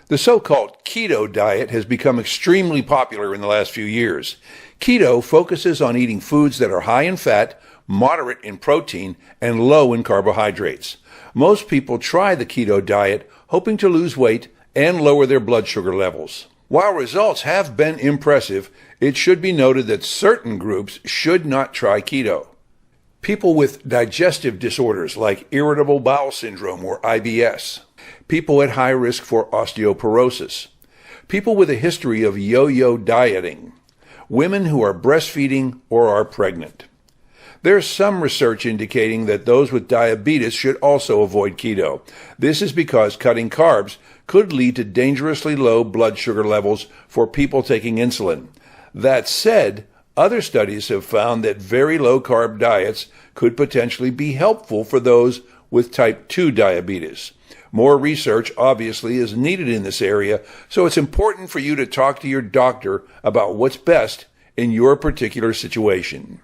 The so-called keto diet has become extremely popular in the last few years. Keto focuses on eating foods that are high in fat, moderate in protein, and low in carbohydrates. Most people try the keto diet hoping to lose weight and lower their blood sugar levels. While results have been impressive, it should be noted that certain groups should not try keto. People with digestive disorders like irritable bowel syndrome or IBS. People at high risk for osteoporosis. People with a history of yo-yo dieting. Women who are breastfeeding or are pregnant. There's some research indicating that those with diabetes should also avoid keto. This is because cutting carbs could lead to dangerously low blood sugar levels for people taking insulin. That said, other studies have found that very low-carb diets could potentially be helpful for those with type 2 diabetes. More research, obviously, is needed in this area, so it's important for you to talk to your doctor about what's best in your particular situation.